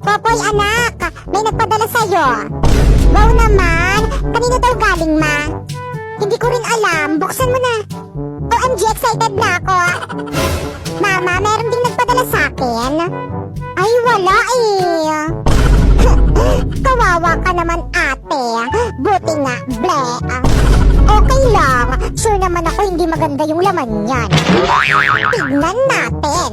Popoy anak, may nagpadala sa'yo. Wow naman, kanino daw galing ma? Hindi ko rin alam, buksan mo na. OMG, excited na ako. Mama, meron ding nagpadala sa'kin. Ay, wala eh. Kawawa ka naman ate. Buti nga, ble. Okay lang, sure naman ako hindi maganda yung laman niyan. Tignan natin.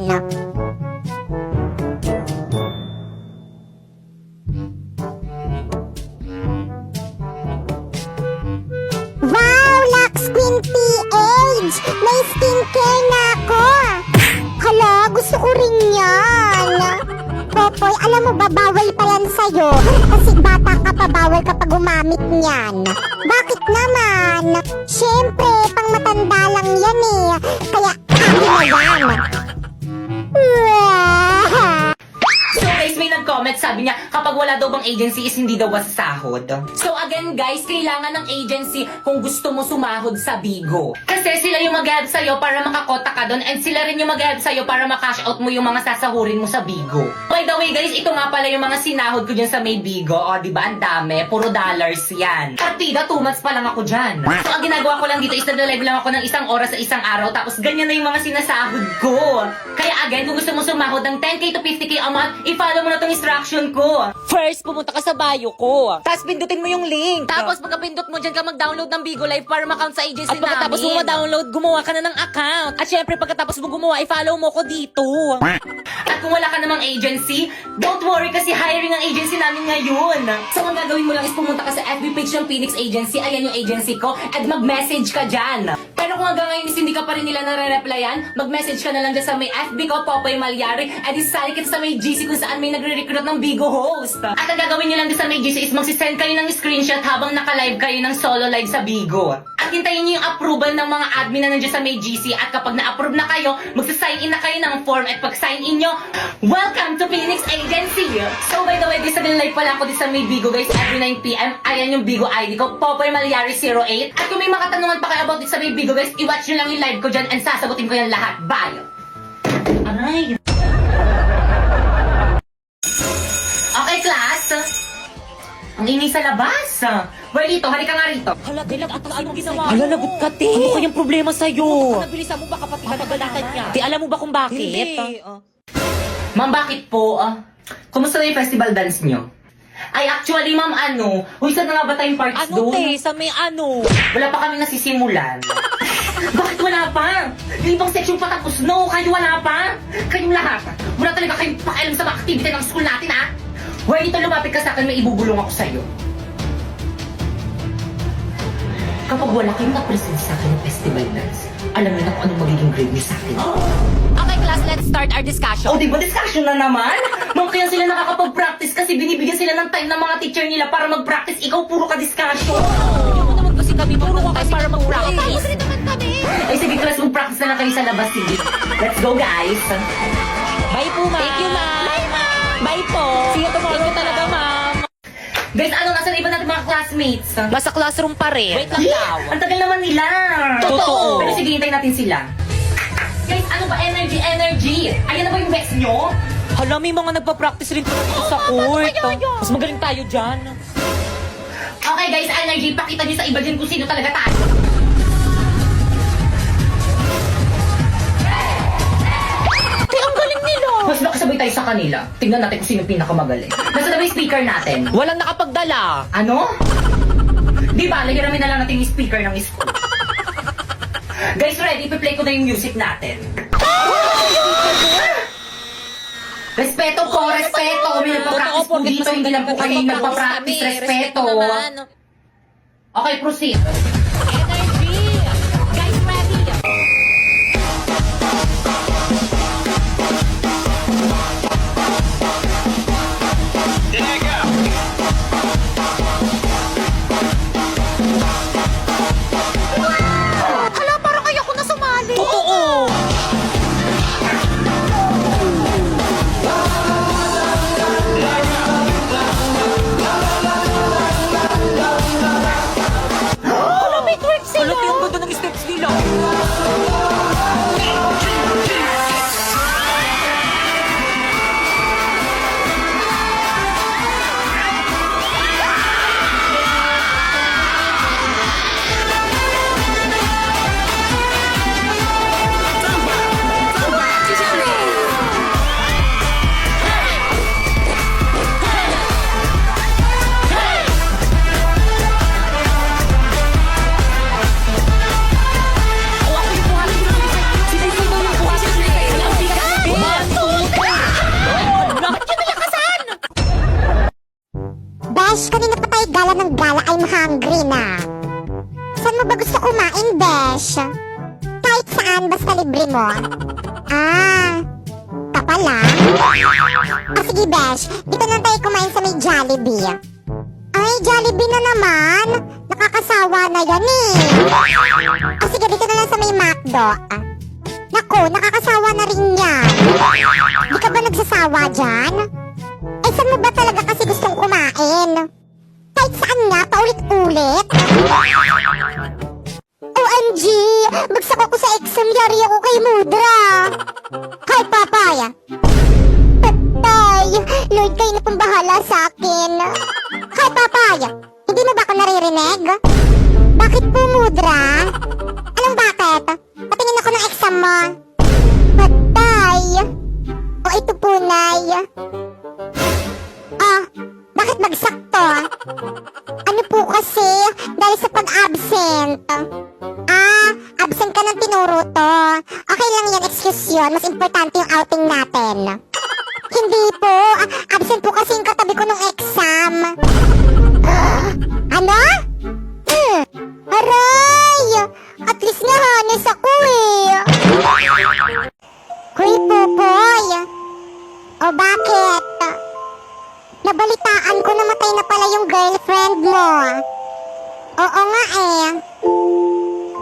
Wow, Lux Queen PH! May skincare na ako! Hala, gusto ko rin yan! Popoy, alam mo ba, bawal pa yan sa'yo. Kasi bata ka pa, bawal ka pa gumamit niyan. Bakit naman? Siyempre, pang matanda lang yan eh. Kaya, akin na yan. So guys, may nag-comment, sabi niya, kapag wala daw bang agency is hindi daw sahod. So again guys, kailangan ng agency kung gusto mo sumahod sa Bigo. Kasi sila yung mag-help sa'yo para makakota ka doon, and sila rin yung mag-help sa'yo para makash out mo yung mga sasahurin mo sa Bigo. By the way guys, ito nga pala yung mga sinahod ko dyan sa may Bigo. O diba, ang dami, puro dollars yan. Partida, 2 months pa lang ako dyan. So ang ginagawa ko lang dito is nag-live lang ako ng 1 oras sa 1 araw, tapos ganyan na yung mga sinasahod ko. Kaya again, kung gusto mo sumahod ng 10k to 50k a month, i-follow mo na tong instruction ko. First, pumunta ka sa bio ko. Tapos pindutin mo yung link. Tapos pagka-pindot mo, dyan ka mag-download ng Bigo Live para ma-account sa agency namin. At pagkatapos mo ma-download, gumawa ka na ng account. At syempre, pagkatapos mo gumawa, i-follow mo ko dito. At kung wala ka namang agency, don't worry kasi hiring ang agency namin ngayon. So, ang gagawin mo lang is pumunta ka sa FB page ng Phoenix Agency. Ayan yung agency ko. At mag-message ka dyan. Pero kung hanggang ngayon is hindi ka pa rin nila nare-replyan, mag-message ka na lang dyan sa may FB ko, Popoy Malyari. At isali kita sa may GC kung saan may nagre-recruit ng Bigo host. At ang gagawin nyo lang din sa may GC is magsisend kayo ng screenshot habang naka-live kayo ng solo live sa Bigo. At hintayin nyo yung approval ng mga admin na nandiyan sa may GC. At kapag na-approve na kayo, magsa-sign in na kayo ng form. At pag sign in nyo, welcome to Phoenix Agency! So by the way, guys, nag-live pala ako din sa may Bigo guys every 9pm. Ayan yung Bigo ID ko, Popoy Malyari 08. At kung may mga katanungan pa kayo about this sa may Bigo guys, i-watch nyo lang yung live ko dyan and sasagutin ko yan lahat. Bye! Aray! Okay, class. Ang ingay sa labas. Well, dito, halika nga rito. Hala, dilag at anong ginawa mo? Hala, lagot ka, te. Ano kayang problema sa'yo? Nabilisan mo ba kapatid ka nagbalatan niya? Te, alam mo ba kung bakit? Hindi. Ma'am, bakit po? Kumusta na yung festival dance nyo? Ay, actually, ma'am, Uy, saan na nga ba tayong parts Ano, doon? te? Sa may ano? Wala pa kami nasisimulan. Bakit wala pa? Yung ibang section pa tapos, no? Kayo wala pa? Kayong lahat. Wala talaga kayong pakialam sa mga activity ng school natin, ha? Well, dito lumapit ka sa akin, may ibubulong ako sa'yo. Kapag wala kayong na-present sa akin ng festival dance, alam niyo na kung anong magiging grade niyo sa akin. Okay, class, let's start our discussion. O, di ba discussion na naman? Ma'am, kaya sila nakakapag-practice kasi binibigyan sila ng time ng mga teacher nila para mag-practice. Ikaw, puro ka discussion. Hindi mo naman kasi kami puro ka kasi para mag-practice. Ay, naman kami. Ay, sige, class, mag-practice na lang kayo sa labas. Sige. Let's go, guys. Bye po, ma'am. Thank you, ma'am. Bye, ma'am. Bye po. See you tomorrow. Thank you talaga, ma'am. Guys, nasa na iba natin mga classmates? Nasa classroom pa rin. Wait lang daw. Ang tagal naman nila. Totoo. Pero sige, hintayin natin sila. Guys, ano ba? Energy. Ayan na ba yung best nyo? Hala, may mga nagpa-practice rin dito sa court. Mas magaling tayo dyan. Okay guys, energy, pakita nyo sa iba dyan kung sino talaga tayo. Te, ang galing nila. Mas makasabay tayo sa kanila. Tingnan natin kung sino pinakamagaling. Nasa na ba yung speaker natin? Walang nakapagdala. Ano? Di ba, lahiramin na lang natin yung speaker ng school. Guys, ready? Ipi-play ko na yung music natin. Respeto po, respeto. May nagpa-practice po dito. Hindi lang po kayo nagpa-practice. Respeto. Okay, proceed. Energy. Guys, ready. Hala, parang ayoko na sumali. Totoo. Hala, gala ng gala, I'm hungry na. Saan mo ba gusto kumain, Besh? Kahit saan, basta libre mo. Ka pala? Sige, Besh. Dito na tayo kumain sa may Jollibee. Ay, Jollibee na naman. Nakakasawa na yan eh. Sige, dito na lang sa may McDo. Naku, nakakasawa na rin yan. Di ka ba nagsasawa dyan? Saan mo ba talaga kasi gustong kumain? Kahit saan nga, paulit-ulit. OMG! Bagsak ako sa exam, yari ako kay Mudra. Hi, Papaya. Patay! Lord, kayo na pong bahala sa akin. Hi, Papaya. Hindi mo ba ako naririnig? Bakit po, Mudra? Anong bakit? Patingin ako ng exam mo. Patay! O ito po, Nay. Bakit bagsak to? Ano po kasi? Dahil sa pag-absent. Absent ka ng tinuro to. Okay lang yan, excuse yun. Mas importante yung outing natin. Hindi po. Absent po kasi yung katabi ko nung exam. Ano? Aray! At least nahanas ako eh. Hoy, Popoy. O bakit? Nabalitaan ko namatay na pala yung girlfriend mo. Oo nga eh.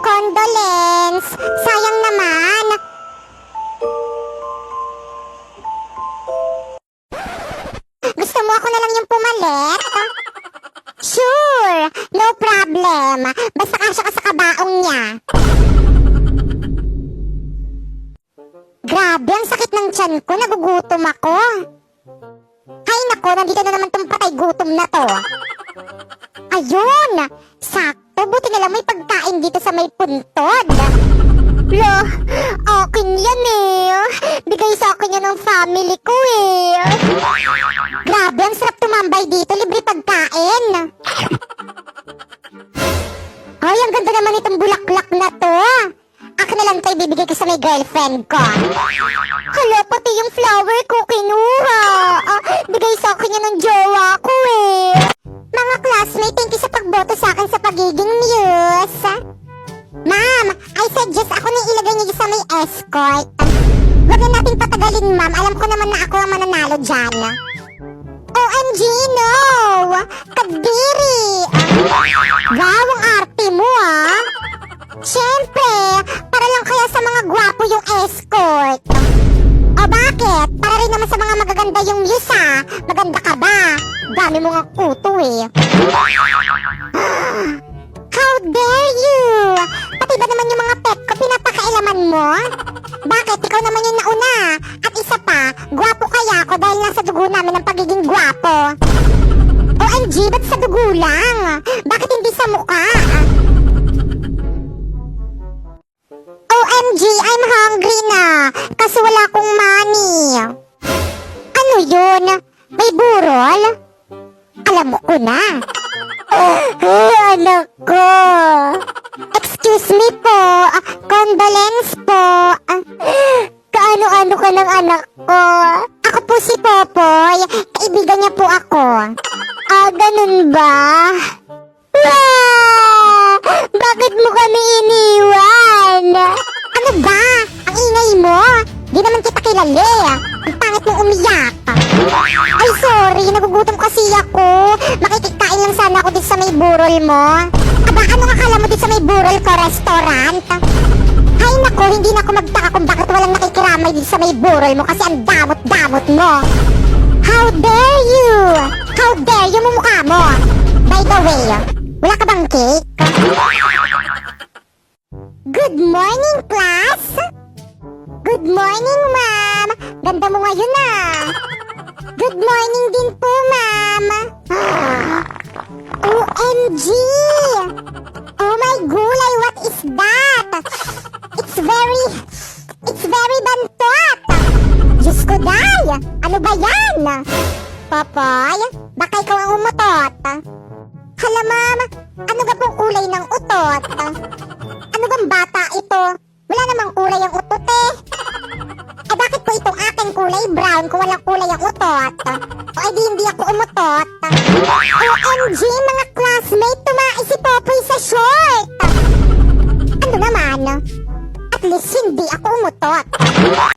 Condolence. Sayang naman. Gusto mo ako na lang yung pumalit? Sure. No problem. Basta kasya ka sa kabaong niya. Grabe, ang sakit ng tiyan ko. Nagugutom ako. Ay nako, nandito na naman tong patay gutom na to. Ayun! Sakto, buti na lang may pagkain dito sa may puntod. Lo, akin yan eh. Bigay sa akin yan ng family ko eh. Grabe, ang sarap tumambay dito, libre pagkain. Ay, ang ganda naman itong bulaklak na to. Akin na lang ito ibibigay ko sa may girlfriend ko. Hala, pati yung flower ko kinuha. Bigay sa akin yan ng jowa ko eh. Mga classmate, thank you sa pagboto sa akin sa pagiging muse. Ma'am, I suggest ako na ilagay niyo sa may escort. Huwag na natin patagalin, ma'am. Alam ko naman na ako ang mananalo dyan. OMG, no! Kadiri! Wow, ang arte mo ah! Siyempre, para lang kaya sa mga gwapo yung escort. O bakit? Para rin naman sa mga magaganda yung muse ah. Maganda ka ba? Dami mo nga kuto eh. How dare you? Pati ba naman yung mga pet ko pinapakailaman mo? Bakit? Ikaw naman yung nauna. At isa pa, gwapo kaya ako dahil nasa dugo namin ang pagiging gwapo. OMG, ba't sa dugo lang? Bakit hindi sa mukha? OMG, I'm hungry na. Kasi wala akong money. Ano yun? May burol? Alam mo ko na. Anak ko. Excuse me po. Condolence po. Kaano-ano ka ng anak ko? Ako po si Popoy. Kaibigan niya po ako. Ganun ba? Bakit mo kami iniwan? Ano ba? Ang ingay mo? Di naman kita kilala. Ang pangit mong umiyak. Ay sorry, nagugutom kasi ako. Makikikain lang sana ako dito sa may burol mo. Aba, ano akala mo dito sa may burol ko restaurant? Ay nako, hindi na ako magtaka kung bakit walang nakikiramay dito sa may burol mo kasi ang damot-damot mo. How dare you? How dare you mumukha mo? By the way, wala ka bang cake? Good morning, class! Good morning, ma'am! Ganda mo ngayon ah! Good morning din po, ma'am! OMG! Oh my gulay, what is that? It's very bantot! Diyos ko, day! Ano ba yan? Popoy, baka ikaw ang umutot. Hala, ma'am, ano ga pong kulay ng utot? Ano bang bata ito? Wala namang kulay ang utot eh. Bakit po itong aking kulay brown kung walang kulay ang utot? O edi hindi ako umutot? OMG, mga classmate, tumakay si Popoy sa short. Ano naman? At least hindi ako umutot.